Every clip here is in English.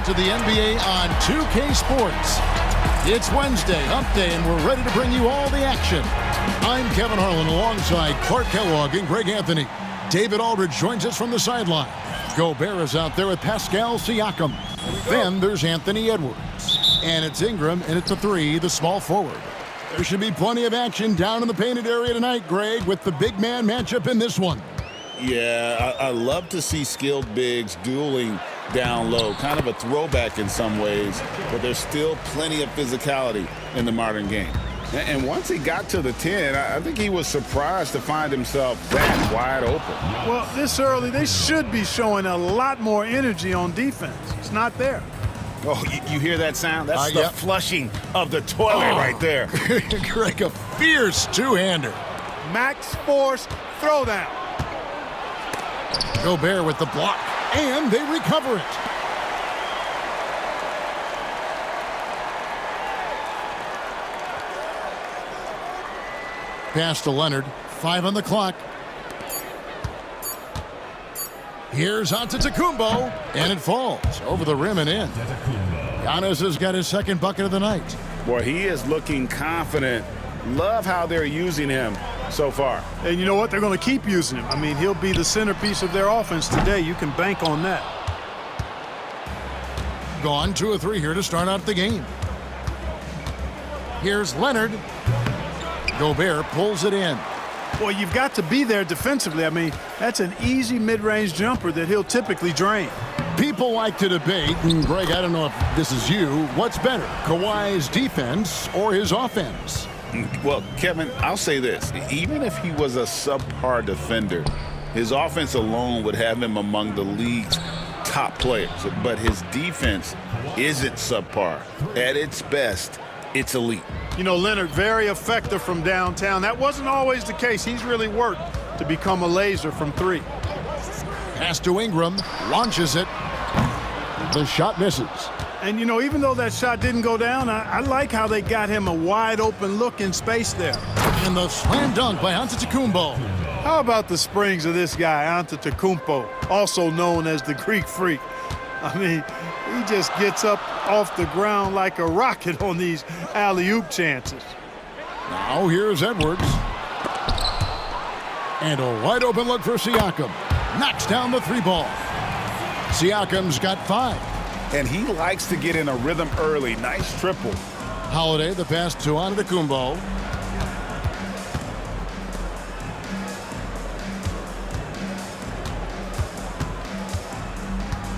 to the NBA on 2K Sports. It's Wednesday, hump day, and we're ready to bring you all the action. I'm Kevin Harlan alongside Clark Kellogg and Greg Anthony. David Aldridge joins us from the sideline. Gobert is out there with Pascal Siakam. Then there's Anthony Edwards. And it's Ingram, and it's the three, the small forward. There should be plenty of action down in the painted area tonight, Greg, with the big man matchup in this one. Yeah, I love to see skilled bigs dueling down low. Kind of a throwback in some ways, but there's still plenty of physicality in the modern game. And once he got to the 10, I think he was surprised to find himself that wide open. Well, this early, they should be showing a lot more energy on defense. It's not there. Oh, you hear that sound? That's the flushing of the toilet right there. Greg, a fierce two-hander. Max force throwdown. Gobert with the block, and they recover it. Pass to Leonard, 5 on the clock. Here's Antetokounmpo, and it falls over the rim and in. Giannis has got his second bucket of the night. Boy, he is looking confident. Love how they're using him so far. And you know what? They're going to keep using him. I mean, he'll be the centerpiece of their offense today. You can bank on that. Gone 2 of 3 here to start out the game. Here's Leonard. Gobert pulls it in. Boy, you've got to be there defensively. I mean, that's an easy mid-range jumper that he'll typically drain. People like to debate, and Greg, I don't know if this is you, what's better, Kawhi's defense or his offense? Well, Kevin, I'll say this. Even if he was a subpar defender, his offense alone would have him among the league's top players. But his defense isn't subpar. At its best, it's elite. You know, Leonard, very effective from downtown. That wasn't always the case. He's really worked to become a laser from 3. Pass to Ingram, launches it. The shot misses. And, you know, even though that shot didn't go down, I like how they got him a wide-open look in space there. And the slam dunk by Antetokounmpo. How about the springs of this guy, Antetokounmpo, also known as the Greek Freak? I mean, he just gets up off the ground like a rocket on these alley-oop chances. Now here's Edwards. And a wide-open look for Siakam. Knocks down the 3 ball. Siakam's got 5. And he likes to get in a rhythm early. Nice triple. Holiday, the pass to Antetokounmpo.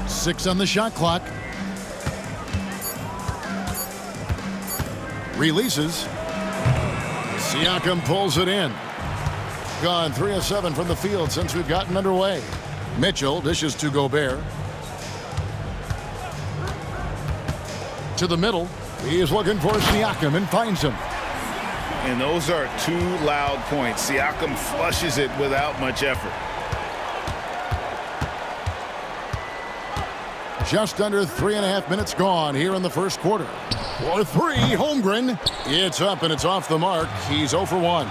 Six on the shot clock. Releases. Siakam pulls it in. Gone 3 of 7 from the field since we've gotten underway. Mitchell dishes to Gobert. To the middle. He is looking for Siakam and finds him. And those are 2 loud points. Siakam flushes it without much effort. Just under 3.5 minutes gone here in the first quarter. For 3, Holmgren. It's up and it's off the mark. He's 0 for 1.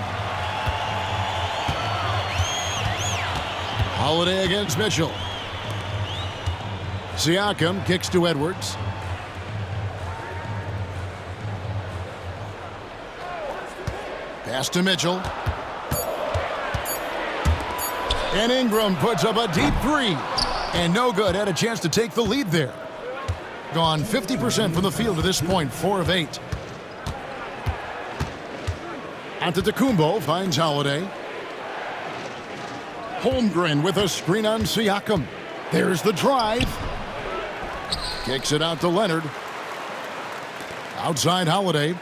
Holiday against Mitchell. Siakam kicks to Edwards. Pass to Mitchell. And Ingram puts up a deep 3. And no good. Had a chance to take the lead there. Gone 50% from the field to this point, 4 of 8. Antetokounmpo finds Holiday. Holmgren with a screen on Siakam. There's the drive. Kicks it out to Leonard. Outside Holiday.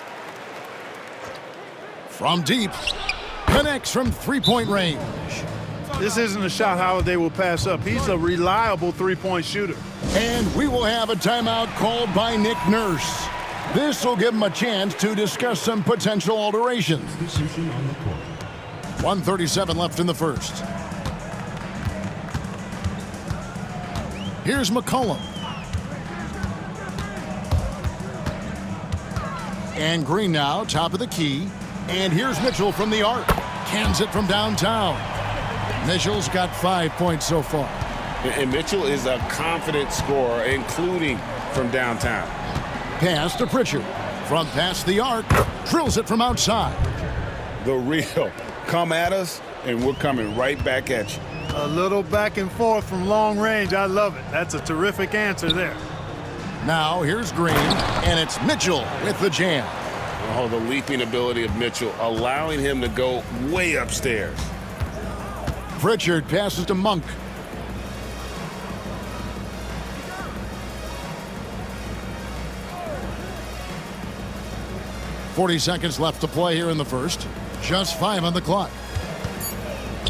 From deep. Connects from 3-point range. This isn't a shot Holiday will pass up. He's a reliable 3-point shooter. And we will have a timeout called by Nick Nurse. This will give him a chance to discuss some potential alterations. 1:37 left in the first. Here's McCollum. And Green now, top of the key. And here's Mitchell from the arc. Cans it from downtown. Mitchell's got 5 points so far. And Mitchell is a confident scorer, including from downtown. Pass to Pritchard. Front past the arc. Drills it from outside. The real. Come at us, and we're coming right back at you. A little back and forth from long range. I love it. That's a terrific answer there. Now here's Green, and it's Mitchell with the jam. Oh, the leaping ability of Mitchell, allowing him to go way upstairs. Pritchard passes to Monk. .40 seconds left to play here in the first. Just 5 on the clock.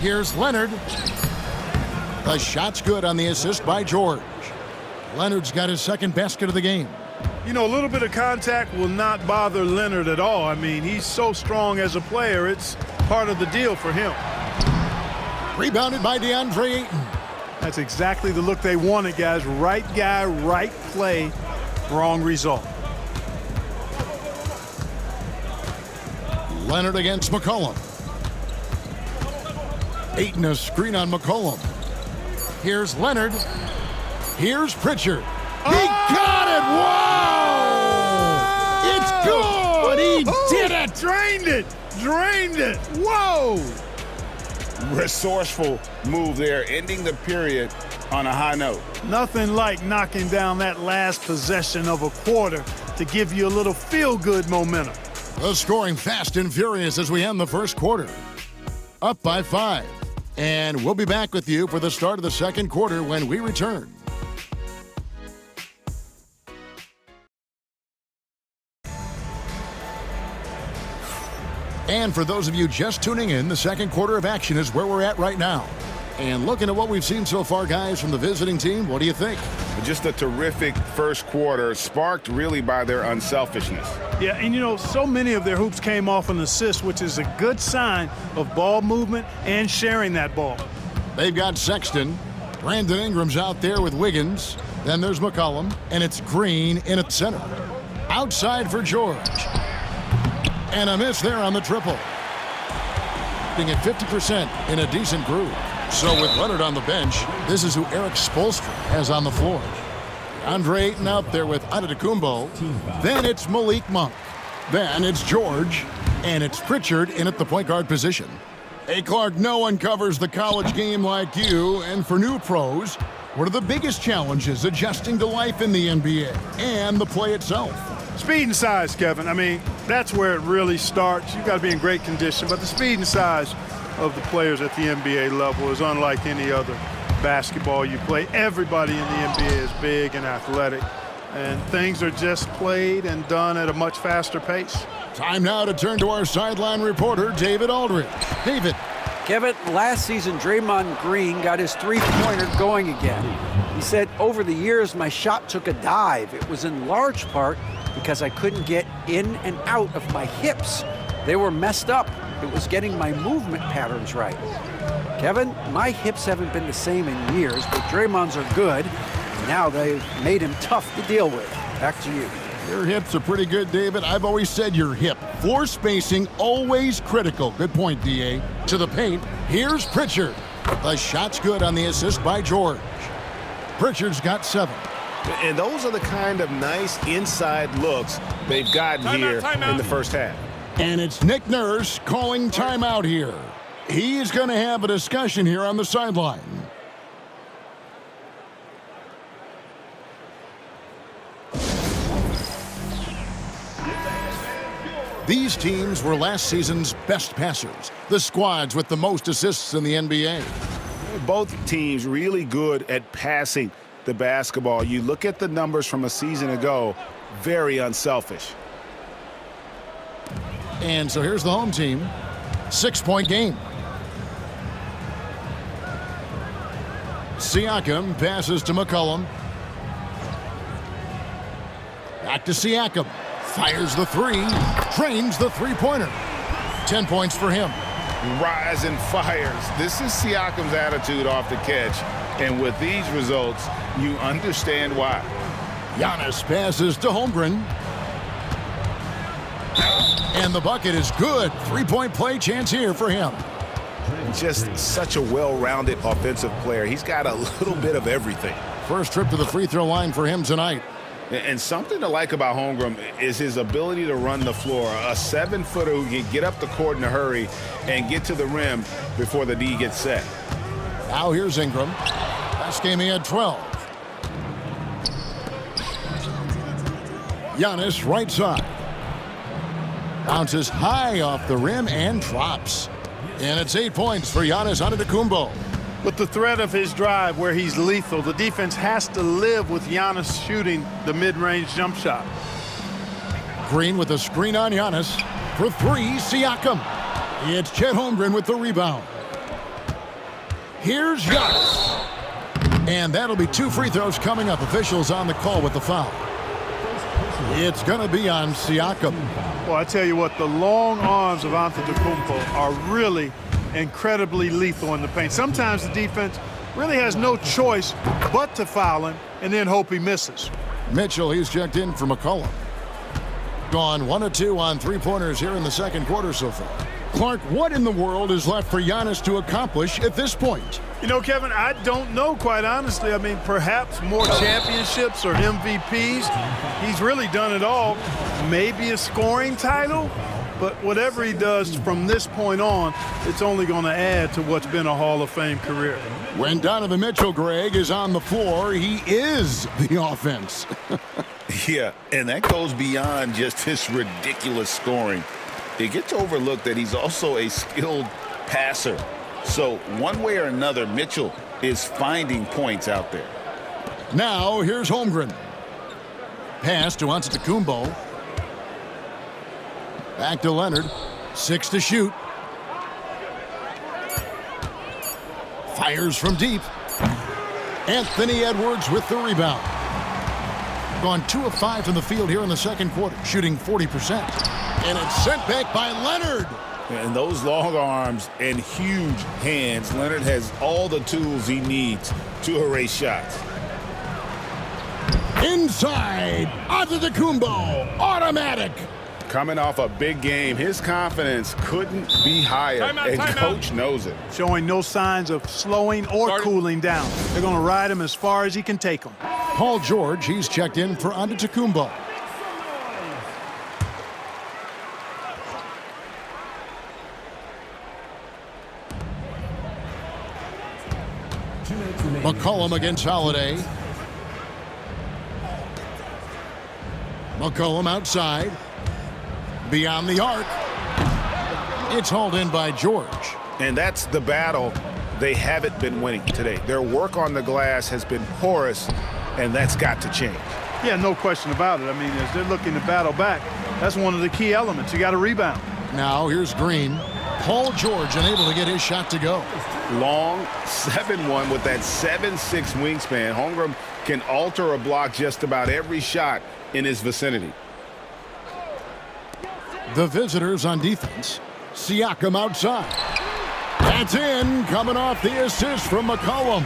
Here's Leonard. The shot's good on the assist by George. Leonard's got his second basket of the game. You know, a little bit of contact will not bother Leonard at all. I mean, he's so strong as a player. It's part of the deal for him. Rebounded by DeAndre Ayton. That's exactly the look they wanted, guys. Right guy, right play, wrong result. Leonard against McCollum. Ayton a screen on McCollum. Here's Leonard. Here's Pritchard. He got it! Whoa! It's good! He did it! Drained it! Drained it! Whoa! Resourceful move there, ending the period on a high note. Nothing like knocking down that last possession of a quarter to give you a little feel-good momentum. The scoring fast and furious as we end the first quarter. Up by 5. And we'll be back with you for the start of the second quarter when we return. And for those of you just tuning in, the second quarter of action is where we're at right now. And looking at what we've seen so far, guys, from the visiting team, what do you think? Just a terrific first quarter, sparked really by their unselfishness. Yeah, and you know, so many of their hoops came off an assist, which is a good sign of ball movement and sharing that ball. They've got Sexton. Brandon Ingram's out there with Wiggins. Then there's McCollum, and it's Green in at center. Outside for George. And a miss there on the triple. Being at 50% in a decent groove. So with Leonard on the bench, this is who Eric Spoelstra has on the floor. Andre Ayton out there with Antetokounmpo. Then it's Malik Monk. Then it's George. And it's Pritchard in at the point guard position. Hey, Clark, no one covers the college game like you. And for new pros, what are the biggest challenges adjusting to life in the NBA and the play itself? Speed and size, Kevin. I mean, that's where it really starts. You've got to be in great condition, but the speed and size of the players at the NBA level is unlike any other basketball you play. Everybody in the NBA is big and athletic, and things are just played and done at a much faster pace. Time now to turn to our sideline reporter, David Aldridge. David. Kevin, last season, Draymond Green got his three-pointer going again. He said, over the years, my shot took a dive. It was in large part because I couldn't get in and out of my hips. They were messed up. It was getting my movement patterns right. Kevin, my hips haven't been the same in years, but Draymond's are good. And now they've made him tough to deal with. Back to you. Your hips are pretty good, David. I've always said your hip. Floor spacing, always critical. Good point, D.A. To the paint, here's Pritchard. The shot's good on the assist by George. Pritchard's got 7. And those are the kind of nice inside looks they've gotten here in the first half. And it's Nick Nurse calling timeout here. He's going to have a discussion here on the sideline. These teams were last season's best passers, the squads with the most assists in the NBA. Both teams really good at passing the basketball. You look at the numbers from a season ago, very unselfish. And so here's the home team. 6-point game. Siakam passes to McCollum. Back to Siakam. Fires the 3. Trains the three-pointer. 10 points for him. Rise and fires. This is Siakam's attitude off the catch. And with these results, you understand why. Giannis passes to Holmgren. And the bucket is good. 3-point play chance here for him. just such a well-rounded offensive player. He's got a little bit of everything. First trip to the free throw line for him tonight. And something to like about Holmgren is his ability to run the floor. A 7-footer who can get up the court in a hurry and get to the rim before the D gets set. Now here's Ingram. Last game he had 12. Giannis right side. Bounces high off the rim and drops. And it's 8 points for Giannis Antetokounmpo. With the threat of his drive where he's lethal, the defense has to live with Giannis shooting the mid-range jump shot. Green with a screen on Giannis. For three, Siakam. It's Chet Holmgren with the rebound. Here's Giannis. And that'll be 2 free throws coming up. Officials on the call with the foul. It's going to be on Siakam. Well, I tell you what, the long arms of Antetokounmpo are really incredibly lethal in the paint. Sometimes the defense really has no choice but to foul him and then hope he misses. Mitchell, he's checked in for McCollum. Gone 1 of 2 on 3-pointers here in the second quarter so far. Clark, what in the world is left for Giannis to accomplish at this point? You know, Kevin, I don't know, quite honestly. I mean, perhaps more championships or MVPs. He's really done it all. Maybe a scoring title, but whatever he does from this point on, it's only going to add to what's been a Hall of Fame career. When Donovan Mitchell, Greg, is on the floor, he is the offense. Yeah, and that goes beyond just his ridiculous scoring. It gets overlooked that he's also a skilled passer. So one way or another, Mitchell is finding points out there. Now here's Holmgren. Pass to Antetokounmpo. Back to Leonard. 6 to shoot. Fires from deep. Anthony Edwards with the rebound. Gone 2 of 5 from the field here in the second quarter, shooting 40%. And it's sent back by Leonard. And those long arms and huge hands, Leonard has all the tools he needs to erase shots. Inside, Antetokounmpo, automatic. Coming off a big game, his confidence couldn't be higher, and Coach knows it. Showing no signs of slowing or cooling down. They're going to ride him as far as he can take him. Paul George, he's checked in for Antetokounmpo. McCollum against Holiday. McCollum outside. Beyond the arc. It's hauled in by George. And that's the battle they haven't been winning today. Their work on the glass has been porous, and that's got to change. Yeah, no question about it. I mean, as they're looking to battle back, that's one of the key elements. You got to rebound. Now here's Green. Paul George unable to get his shot to go. Long 7-1 with that 7'6" wingspan. Holmgren can alter a block just about every shot in his vicinity. The visitors on defense. Siakam outside. That's in, coming off the assist from McCollum.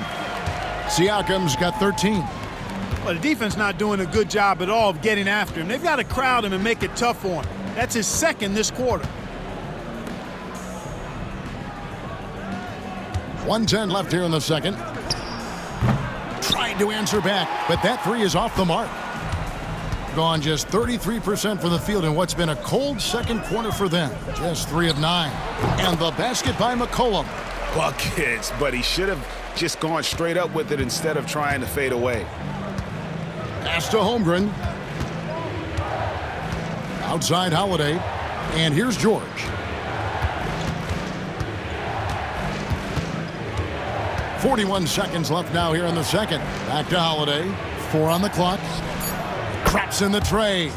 Siakam's got 13. Well, the defense not doing a good job at all of getting after him. They've got to crowd him and make it tough for him. That's his second this quarter. 1:10 left here in the second. Tried to answer back, but that three is off the mark. Gone just 33% from the field in what's been a cold second quarter for them. Just 3 of 9. And the basket by McCollum. Buckets, but he should have just gone straight up with it instead of trying to fade away. Pass to Holmgren. Outside Holiday. And here's George. .41 seconds left now here in the second. Back to Holiday. 4 on the clock. Traps in the tray.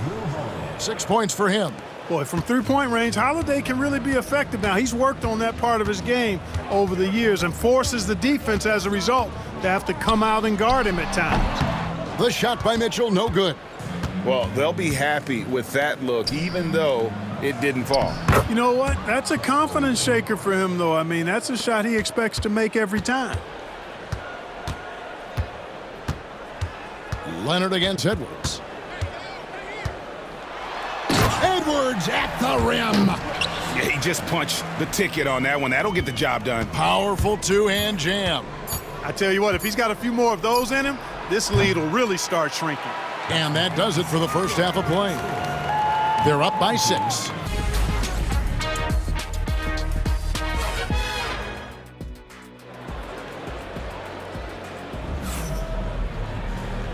6 points for him. Boy, from three-point range, Holiday can really be effective now. He's worked on that part of his game over the years and forces the defense as a result to have to come out and guard him at times. The shot by Mitchell, no good. Well, they'll be happy with that look, even though it didn't fall. You know what? That's a confidence shaker for him, though. I mean, that's a shot he expects to make every time. Leonard against Edwards. Edwards at the rim. Yeah, he just punched the ticket on that one. That'll get the job done. Powerful two-hand jam. I tell you what, if he's got a few more of those in him, this lead will really start shrinking. And that does it for the first half of play. They're up by 6.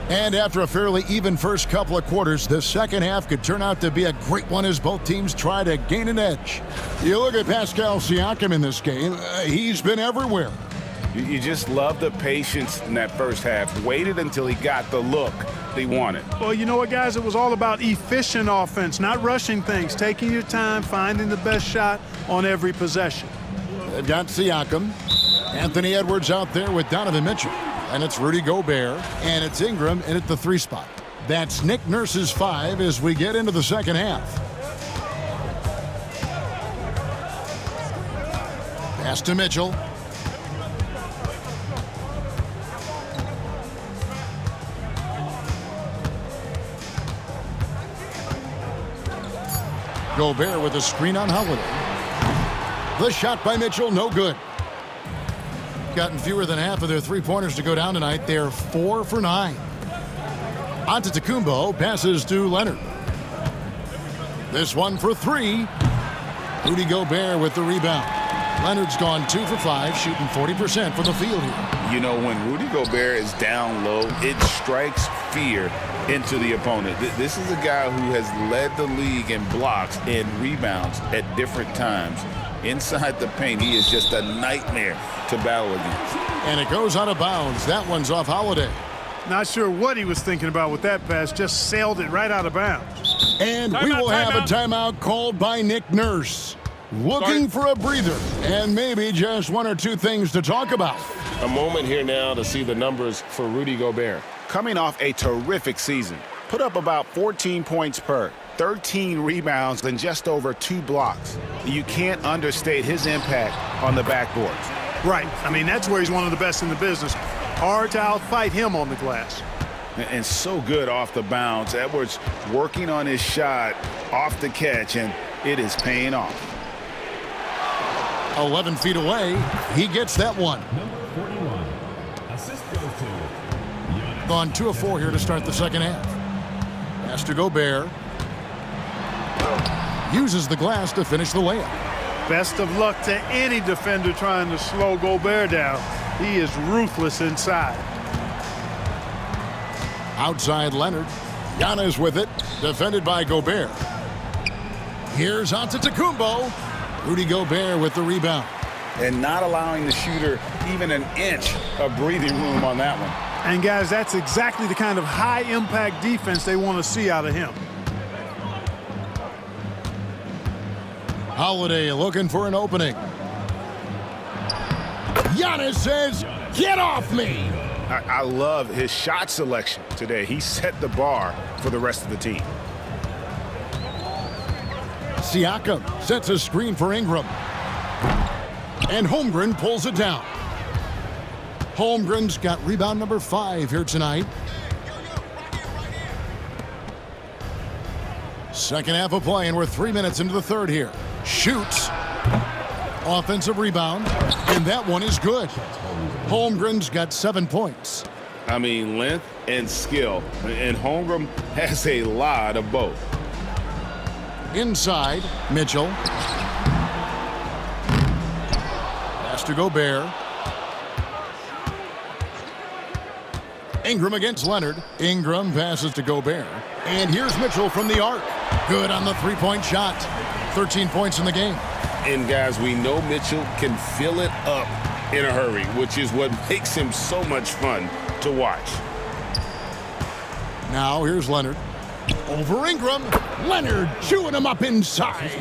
And after a fairly even first couple of quarters, the second half could turn out to be a great one as both teams try to gain an edge. You look at Pascal Siakam in this game, he's been everywhere. You just love the patience in that first half. Waited until he got the look he wanted. Well, you know what, guys? It was all about efficient offense, not rushing things, taking your time, finding the best shot on every possession. They've got Siakam. Anthony Edwards out there with Donovan Mitchell. And it's Rudy Gobert, and it's Ingram in at the 3 spot. That's Nick Nurse's 5 as we get into the second half. Pass to Mitchell. Gobert with a screen on Holiday. The shot by Mitchell, no good. Gotten fewer than half of their three-pointers to go down tonight. They're 4 for 9. Antetokounmpo passes to Leonard. This one for 3. Rudy Gobert with the rebound. Leonard's gone 2 for 5, shooting 40% from the field here. You know, when Rudy Gobert is down low, it strikes fear into the opponent. This is a guy who has led the league in blocks and rebounds at different times. Inside the paint, he is just a nightmare to battle against. And it goes out of bounds. That one's off Holiday. Not sure what he was thinking about with that pass, just sailed it right out of bounds. And we will have a timeout called by Nick Nurse. Looking for a breather and maybe just 1 or 2 things to talk about. A moment here now to see the numbers for Rudy Gobert. Coming off a terrific season, put up about 14 points per, 13 rebounds, and just over 2 blocks. You can't understate his impact on the backboards. Right. I mean, that's where he's one of the best in the business. Hard to outfight him on the glass. And so good off the bounce. Edwards working on his shot off the catch, and it is paying off. 11 feet away, he gets that one. Gone 2 of 4 here to start the second half. Pass to Gobert. Uses the glass to finish the layup. Best of luck to any defender trying to slow Gobert down. He is ruthless inside. Outside Leonard. Giannis with it. Defended by Gobert. Here's Antetokounmpo. Rudy Gobert with the rebound. And not allowing the shooter even an inch of breathing room on that one. And, guys, that's exactly the kind of high-impact defense they want to see out of him. Holiday looking for an opening. Giannis says, "Get off me!" I love his shot selection today. He set the bar for the rest of the team. Siakam sets a screen for Ingram. And Holmgren pulls it down. Holmgren's got rebound number 5 here tonight. Second half of play, and we're 3 minutes into the third here. Shoots. Offensive rebound, and that one is good. Holmgren's got 7 points. I mean, length and skill. And Holmgren has a lot of both. Inside, Mitchell. Pass to Gobert. Ingram against Leonard. Ingram passes to Gobert. And here's Mitchell from the arc. Good on the 3-point shot. 13 points in the game. And, guys, we know Mitchell can fill it up in a hurry, which is what makes him so much fun to watch. Now here's Leonard. Over Ingram. Leonard chewing him up inside.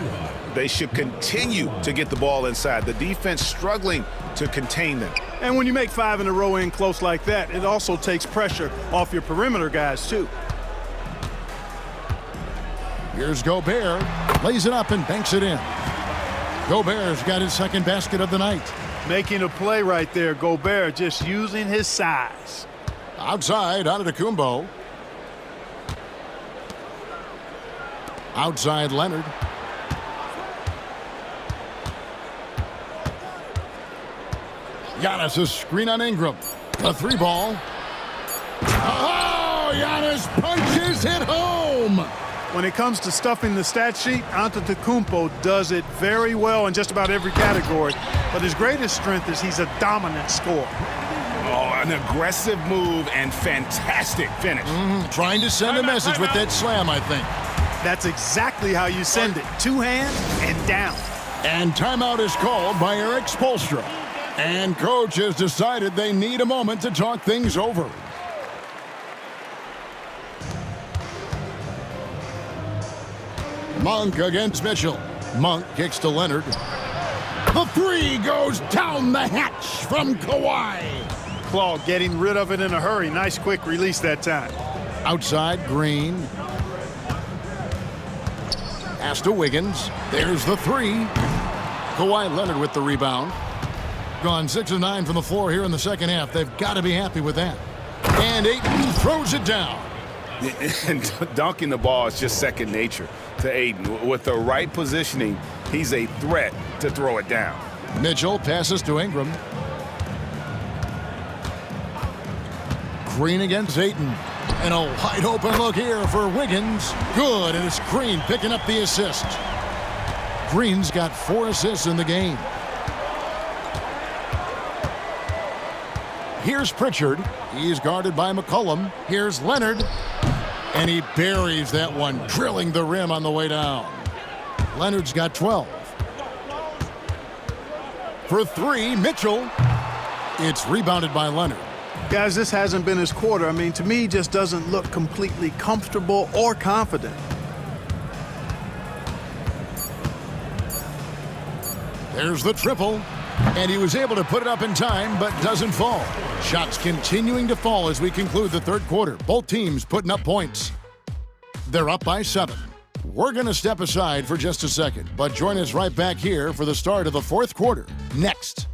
They should continue to get the ball inside. The defense struggling to contain them. And when you make 5 in a row in close like that, it also takes pressure off your perimeter guys, too. Here's Gobert. Lays it up and banks it in. Gobert's got his second basket of the night. Making a play right there. Gobert just using his size. Outside, Antetokounmpo. Outside, Leonard. Giannis' screen on Ingram. The 3-ball. Oh, Giannis punches it home. When it comes to stuffing the stat sheet, Antetokounmpo does it very well in just about every category. But his greatest strength is he's a dominant scorer. Oh, an aggressive move and fantastic finish. Trying to send a message with that slam, I think. That's exactly how you send it. 2 hands and down. And timeout is called by Eric Spoelstra. And coach has decided they need a moment to talk things over. Monk against Mitchell. Monk kicks to Leonard. The 3 goes down the hatch from Kawhi. Claw getting rid of it in a hurry. Nice quick release that time. Outside, Green. Pass to Wiggins. There's the 3. Kawhi Leonard with the rebound. Gone 6 of 9 from the floor here in the second half. They've got to be happy with that. And Ayton throws it down. And dunking the ball is just second nature to Ayton. With the right positioning, he's a threat to throw it down. Mitchell passes to Ingram. Green against Ayton. And a wide open look here for Wiggins. Good, and it's Green picking up the assist. Green's got 4 assists in the game. Here's Pritchard. He's guarded by McCollum. Here's Leonard. And he buries that one, drilling the rim on the way down. Leonard's got 12. For 3, Mitchell. It's rebounded by Leonard. Guys, this hasn't been his quarter. I mean, to me, he just doesn't look completely comfortable or confident. There's the triple. And he was able to put it up in time, but doesn't fall. Shots continuing to fall as we conclude the third quarter. Both teams putting up points. They're up by 7. We're going to step aside for just a second, but join us right back here for the start of the fourth quarter. Next.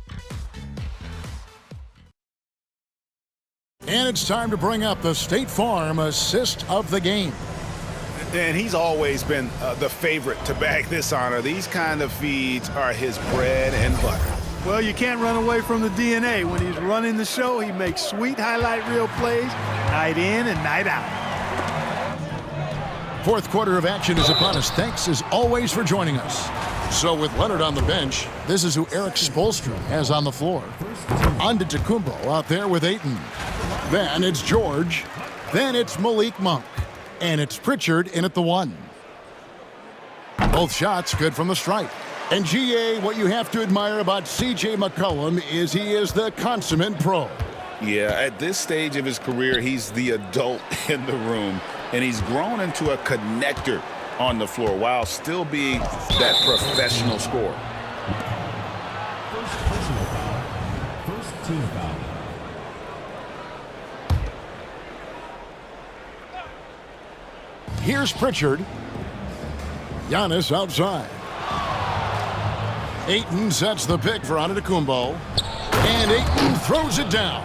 And it's time to bring up the State Farm assist of the game. And he's always been the favorite to bag this honor. These kind of feeds are his bread and butter. Well, you can't run away from the DNA. When he's running the show, he makes sweet highlight reel plays night in and night out. Fourth quarter of action is upon us. Thanks, as always, for joining us. So with Leonard on the bench, this is who Eric Spoelstra has on the floor. Antetokounmpo out there with Ayton. Then it's George. Then it's Malik Monk. And it's Pritchard in at the 1. Both shots good from the stripe. And GA, what you have to admire about C.J. McCollum is he is the consummate pro. Yeah, at this stage of his career, he's the adult in the room, and he's grown into a connector on the floor while still being that professional scorer. First team foul. Here's Pritchard. Giannis outside. Ayton sets the pick for Antetokounmpo. And Ayton throws it down.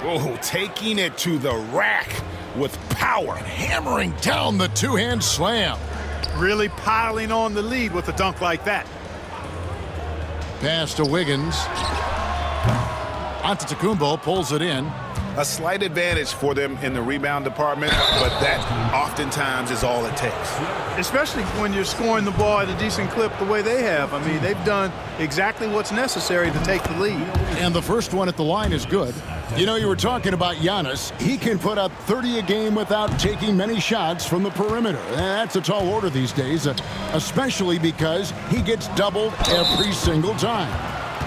Oh, taking it to the rack with power. Hammering down the two-hand slam. Really piling on the lead with a dunk like that. Pass to Wiggins. Antetokounmpo pulls it in. A slight advantage for them in the rebound department, but that oftentimes is all it takes. Especially when you're scoring the ball at a decent clip the way they have. I mean, they've done exactly what's necessary to take the lead. And the first one at the line is good. You know, you were talking about Giannis. He can put up 30 a game without taking many shots from the perimeter. That's a tall order these days, especially because he gets doubled every single time.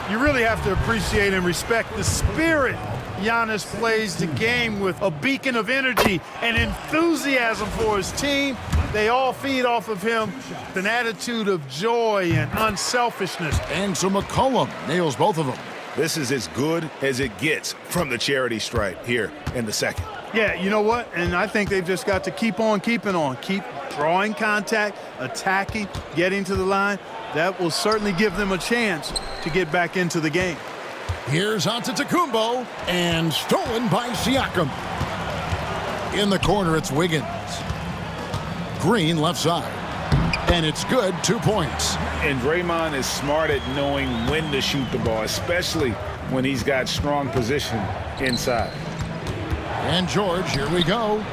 You really have to appreciate and respect the spirit Giannis plays the game with, a beacon of energy and enthusiasm for his team. They all feed off of him, an attitude of joy and unselfishness. And so McCollum nails both of them. This is as good as it gets from the charity stripe here in the second. Yeah, you know what? And I think they've just got to keep on keeping on. Keep drawing contact, attacking, getting to the line. That will certainly give them a chance to get back into the game. Here's Antetokounmpo, and stolen by Siakam. In the corner, it's Wiggins. Green left side. And it's good, 2 points. And Draymond is smart at knowing when to shoot the ball, especially when he's got strong position inside. And George, here we go.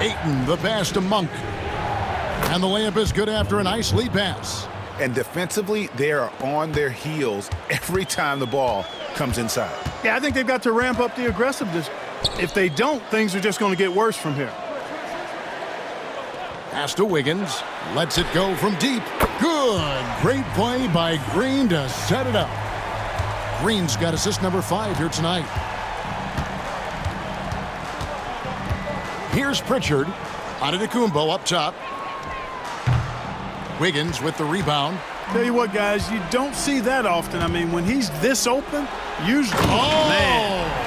Ayton, the pass to Monk. And the layup is good after a nice lead pass. And defensively, they are on their heels every time the ball comes inside. Yeah, I think they've got to ramp up the aggressiveness. If they don't, things are just going to get worse from here. Pass to Wiggins. Lets it go from deep. Good. Great play by Green to set it up. Green's got assist number 5 here tonight. Here's Pritchard. Antetokounmpo up top. Wiggins with the rebound. Tell you what, guys, you don't see that often. I mean, when he's this open, usually, man.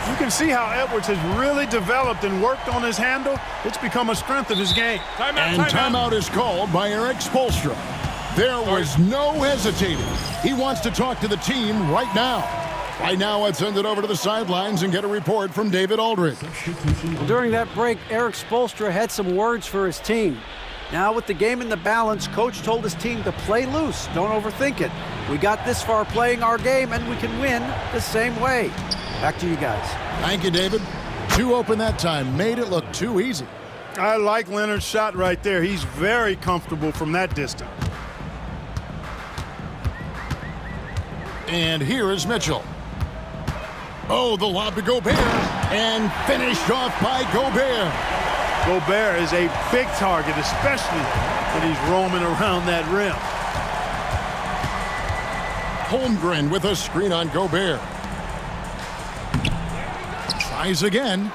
You can see how Edwards has really developed and worked on his handle. It's become a strength of his game. Timeout is called by Eric Spoelstra. There was no hesitating. He wants to talk to the team right now. Right now, let's send it over to the sidelines and get a report from David Aldridge. During that break, Eric Spoelstra had some words for his team. Now, with the game in the balance, Coach told his team to play loose. Don't overthink it. We got this far playing our game, and we can win the same way. Back to you guys. Thank you, David. 2 open that time. Made it look too easy. I like Leonard's shot right there. He's very comfortable from that distance. And here is Mitchell. Oh, the lob to Gobert. And finished off by Gobert. Gobert is a big target, especially when he's roaming around that rim. Holmgren with a screen on Gobert. Tries again.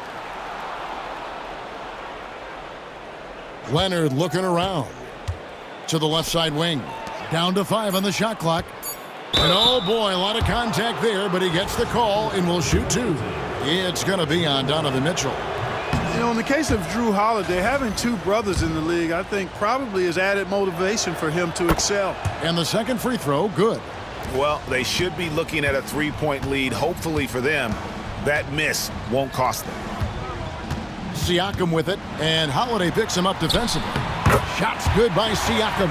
Leonard looking around. To the left side wing. Down to 5 on the shot clock. And oh boy, a lot of contact there, but he gets the call and will shoot 2. It's going to be on Donovan Mitchell. You know, in the case of Drew Holiday, having 2 brothers in the league, I think probably is added motivation for him to excel. And the second free throw, good. Well, they should be looking at a 3-point lead. Hopefully for them, that miss won't cost them. Siakam with it, and Holiday picks him up defensively. Shots good by Siakam.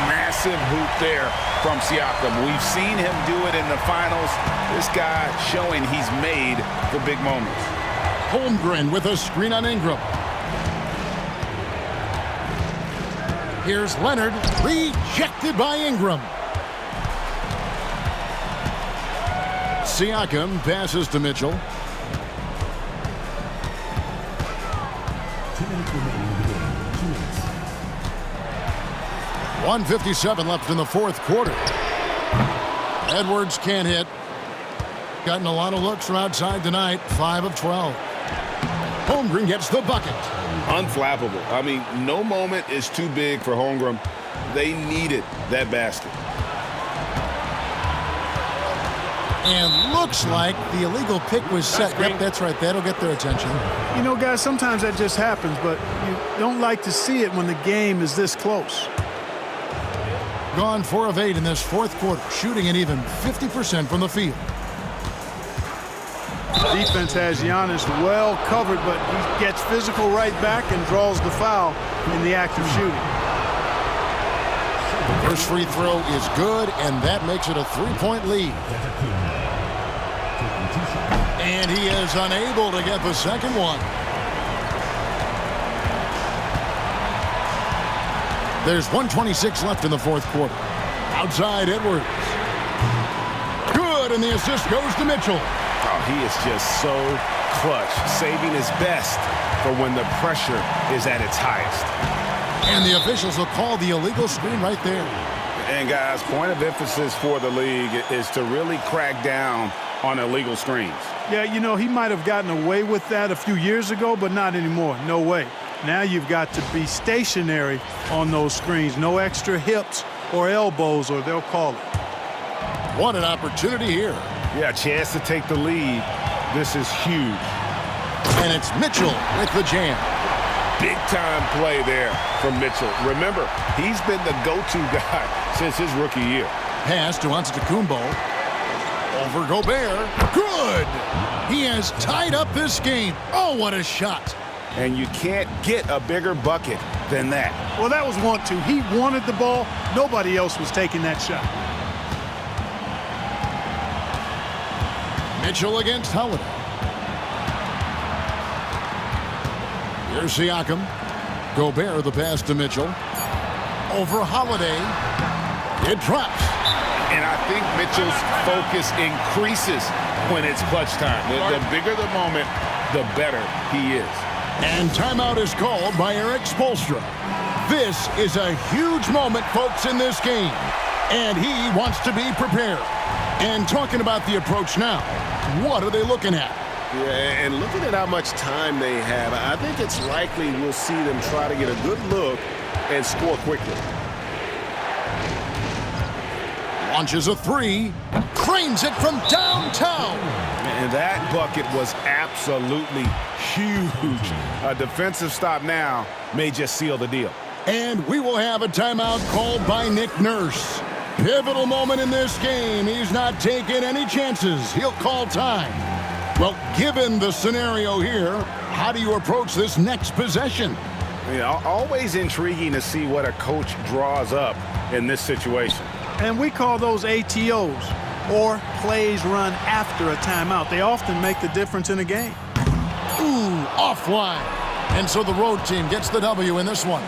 Massive hoop there from Siakam. We've seen him do it in the finals. This guy showing he's made for big moments. Holmgren with a screen on Ingram. Here's Leonard, rejected by Ingram. Siakam passes to Mitchell. 2 minutes remaining in the game. 2 minutes. 1:57 left in the 4th quarter. Edwards can't hit. Gotten a lot of looks from outside tonight. 5 of 12. Holmgren gets the bucket. Unflappable. I mean, no moment is too big for Holmgren. They needed that basket. And looks like the illegal pick was set. Yep, that's right. That'll get their attention. You know, guys, sometimes that just happens, but you don't like to see it when the game is this close. Gone 4 of 8 in this 4th quarter, shooting an even 50% from the field. Defense has Giannis well covered, but he gets physical right back and draws the foul in the act of shooting. First free throw is good, and that makes it a 3-point lead. And he is unable to get the second one. There's 1:26 left in the 4th quarter. Outside Edwards. Good, and the assist goes to Mitchell. Oh, he is just so clutch, saving his best for when the pressure is at its highest. And the officials will call the illegal screen right there. And guys, point of emphasis for the league is to really crack down on illegal screens. Yeah, you know, he might have gotten away with that a few years ago, but not anymore. No way. Now you've got to be stationary on those screens. No extra hips or elbows, or they'll call it. What an opportunity here. Yeah, chance to take the lead. This is huge. And it's Mitchell with the jam. Big-time play there from Mitchell. Remember, he's been the go-to guy since his rookie year. Pass to Antetokounmpo. Over Gobert. Good! He has tied up this game. Oh, what a shot. And you can't get a bigger bucket than that. Well, that was 1-2. He wanted the ball. Nobody else was taking that shot. Mitchell against Holiday. Here's Siakam. Gobert the pass to Mitchell. Over Holiday. It drops. And I think Mitchell's focus increases when it's clutch time. The bigger the moment, the better he is. And timeout is called by Eric Spoelstra. This is a huge moment, folks, in this game. And he wants to be prepared. And talking about the approach now, what are they looking at? Yeah, and looking at how much time they have, I think it's likely we'll see them try to get a good look and score quickly. Launches a three, cranes it from downtown. And that bucket was absolutely huge. A defensive stop now may just seal the deal. And we will have a timeout called by Nick Nurse. Pivotal moment in this game. He's not taking any chances. He'll call time. Well, given the scenario here, how do you approach this next possession? Always intriguing to see what a coach draws up in this situation. And we call those ATOs, or plays run after a timeout. They often make the difference in a game. Ooh, offline. And so the road team gets the W in this one.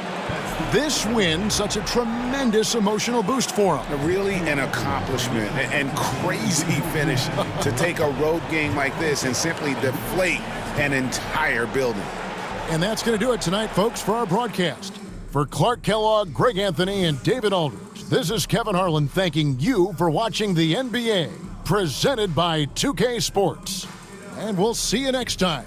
This win, such a tremendous emotional boost for them. Really an accomplishment and crazy finish to take a road game like this and simply deflate an entire building. And that's going to do it tonight, folks, for our broadcast. For Clark Kellogg, Greg Anthony, and David Aldridge, this is Kevin Harlan thanking you for watching the NBA, presented by 2K Sports. And we'll see you next time.